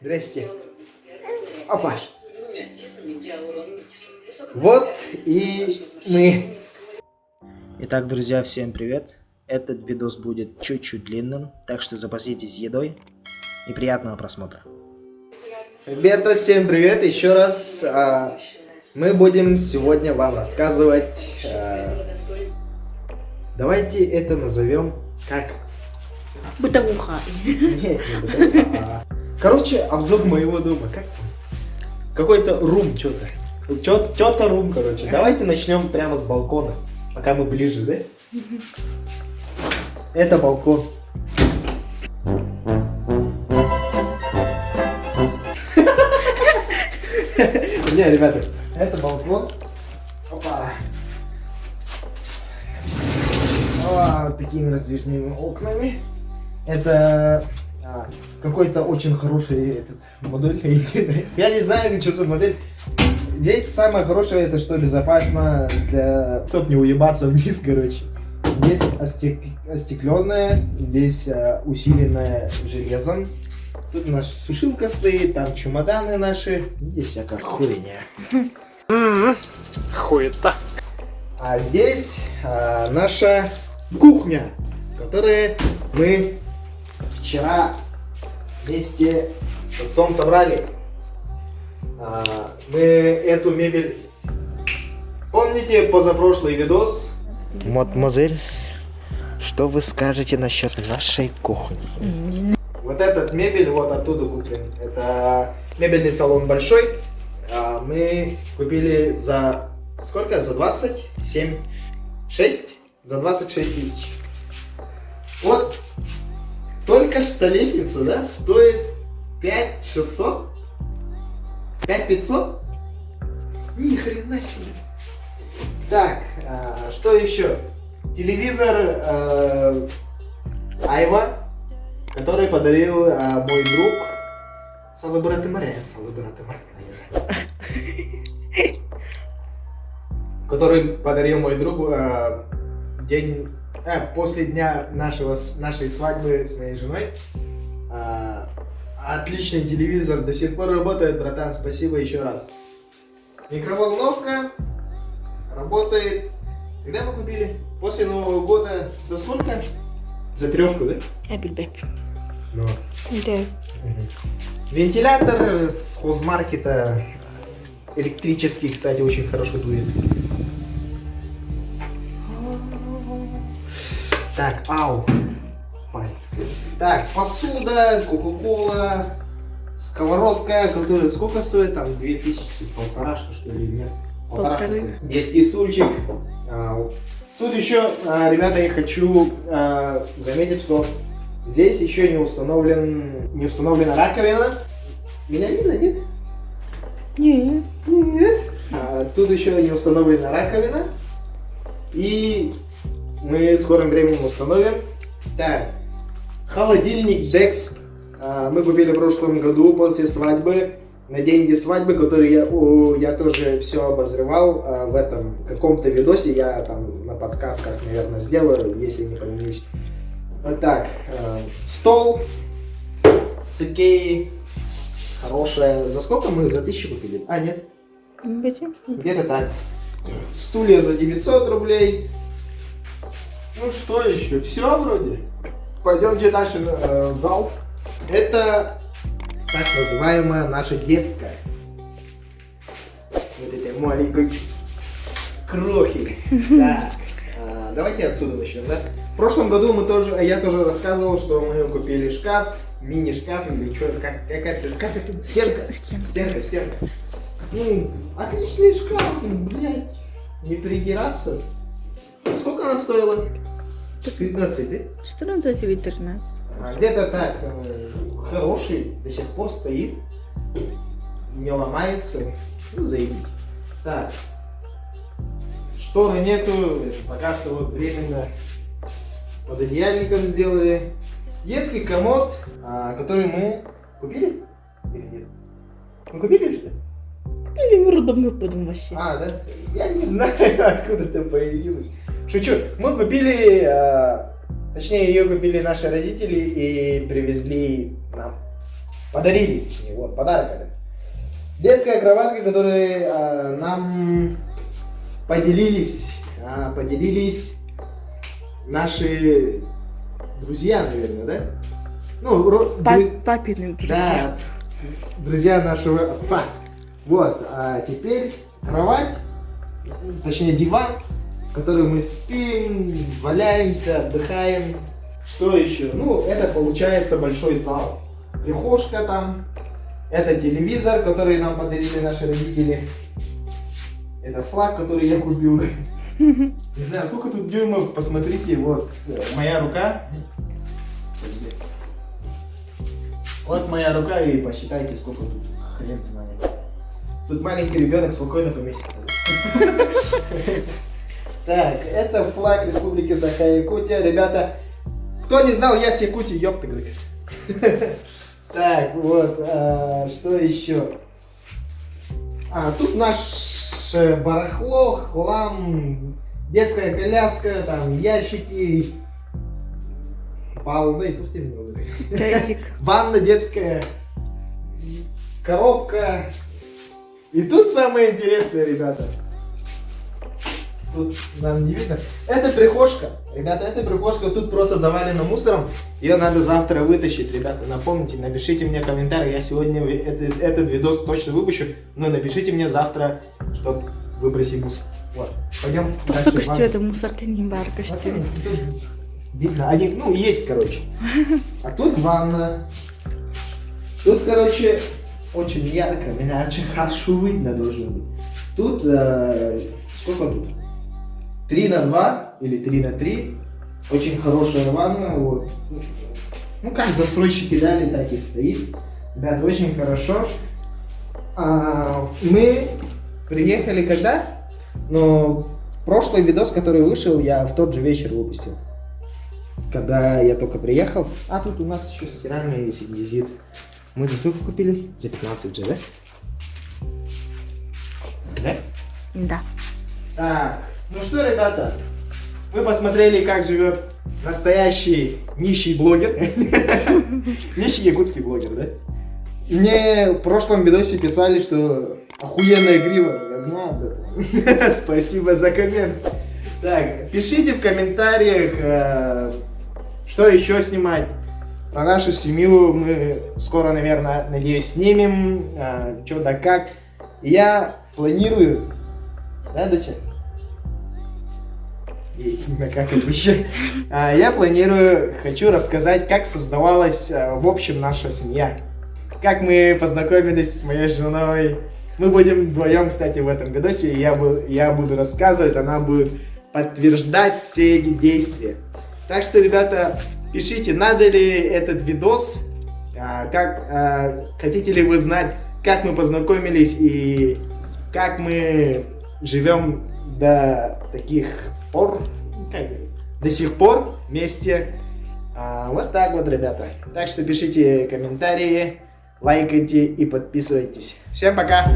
Здрасте. Опа. Вот и мы. Итак, друзья, всем привет. Этот видос будет чуть-чуть длинным, так что запаситесь едой и приятного просмотра. Ребята, всем привет еще раз. Мы будем сегодня вам рассказывать. Давайте это назовем как... Бытовуха. Нет, не бытовуха. Короче, обзор моего дома. Как там? Какой-то рум, что-то. Что-то рум, короче. Давайте начнем прямо с балкона. Пока мы ближе, да? Это балкон. Не, ребята, это балкон. Опа. Вот такими раздвижными окнами. Это какой-то очень хороший этот модуль. Я не знаю, что за модель. Здесь самое хорошее, это что безопасно, для чтобы не уебаться вниз, короче. Здесь остекленное, здесь усиленное железом. Тут наша сушилка стоит, там чемоданы наши. Здесь всякая хуйня. Хуета. А здесь наша кухня, которую мы вчера вместе с отцом собрали. Мы эту мебель... Помните позапрошлый видос? Мадемуазель, что вы скажете насчет нашей кухни? Вот этот мебель вот оттуда куплен. Это мебельный салон большой. Мы купили за... Сколько? За 27? 6? За 26 тысяч. Вот. Только что лестница, да, стоит 5600? 5500? Ни хрена себе. Так, что еще? Телевизор Айва, который подарил мой друг. Который подарил мой друг после дня нашей свадьбы с моей женой. Отличный телевизор, до сих пор работает, братан, спасибо еще раз. Микроволновка работает. Когда мы купили? После Нового года. За сколько? За 3, да? Ну. Да. Вентилятор с хозмаркета. Электрический, кстати, очень хорошо дует. Так, ау. Палец. Так, посуда, кока-кола, сковородка, которая сколько стоит? Там 2000, полторашка, что ли, нет? Полторашка стоит. Детский стульчик. Тут еще, ребята, я хочу заметить, что здесь еще не установлена раковина. Меня видно, нет? Нет. Нет. Тут еще не установлена раковина. И мы в скором времени установим. Так, холодильник Dex мы купили в прошлом году после свадьбы. На деньги свадьбы, который я тоже все обозревал в этом каком-то видосе. Я там на подсказках, наверное, сделаю, если не поленюсь. Вот так. Стол с Икеи. Хорошая. За сколько мы? За 1000 купили? А, нет? Где-то так. Стулья за 900 рублей. Ну что еще? Все вроде. Пойдемте дальше в зал. Это так называемая наша детская. Вот этой маленькой крохи. Так. Давайте отсюда начнем, да? В прошлом году я тоже рассказывал, что мы купили шкаф, мини-шкаф или что, как это? Стенка. Ну, отличный шкаф, блядь. Не придираться. Сколько она стоила? 15, да? 14 или 13. Где-то так. Хороший, до сих пор стоит. Не ломается. Ну, заебись. Так. Шторы нету. Пока что вот временно под одеяльником сделали. Детский комод, который мы купили? Или нет? Мы купили, что ли? Или мы родом потом вообще. Да? Я не знаю, откуда это появилось. Шучу. Мы купили, точнее ее купили наши родители и привезли нам Подарили, точнее, вот, подарок это. Детская кроватка, которую нам поделились наши друзья, наверное, да? Ну, Папины друзья. да, друзья нашего отца. Вот, а теперь кровать, точнее диван, в котором мы спим, валяемся, отдыхаем. Что еще? Ну, это получается большой зал. Прихожка там. Это телевизор, который нам подарили наши родители. Это флаг, который я купил. Не знаю, сколько тут дюймов, посмотрите, вот моя рука. Вот моя рука, и посчитайте, сколько тут, хрен знает. Тут маленький ребенок спокойно поместится. Так, это флаг Республики Саха-Якутия. Ребята, кто не знал, я с Якутии, ёпта, говорит. Так, вот, что еще? Тут наше барахло, хлам, детская коляска, там ящики, Тазик. ванна детская, коробка. И тут самое интересное, ребята. Тут нам не видно. Это прихожка. Ребята, это прихожка тут просто завалена мусором. Ее надо завтра вытащить, ребята. Напомните, напишите мне комментарий. Я сегодня этот видос точно выпущу. Но напишите мне завтра, что выбросить мусор. Вот. Пойдем дальше. Только что это мусорка не барка, что ли? Видно. Ну, есть, короче. А тут ванна. Тут, короче, очень ярко. Меня очень хорошо видно должно быть. Тут, сколько тут? 3×2 или 3×3. Очень хорошая ванна. Вот. Ну, как застройщики дали, так и стоит. Ребята, очень хорошо. Мы приехали когда? Но прошлый видос, который вышел, я в тот же вечер выпустил. Когда я только приехал. А тут у нас еще стиральная висит. Мы за сколько купили? За 15 же, да? Да? Да. Так, ну что, ребята, вы посмотрели, как живет настоящий нищий блогер. Нищий якутский блогер, да? Мне в прошлом видосе писали, что охуенная грива. Я знаю об этом. Спасибо за коммент. Так, пишите в комментариях, что еще снимать. Про нашу семью мы скоро, наверное, надеюсь, снимем. Что да как. Я планирую... Да, доча? Как это еще? Я планирую, хочу рассказать, как создавалась в общем наша семья. Как мы познакомились с моей женой. Мы будем вдвоем, кстати, в этом видосе. Я буду рассказывать, она будет подтверждать все эти действия. Так что, ребята, пишите, надо ли этот видос, хотите ли вы знать, как мы познакомились и как мы живем до сих пор вместе. Вот так вот, ребята. Так что пишите комментарии, лайкайте и подписывайтесь. Всем пока!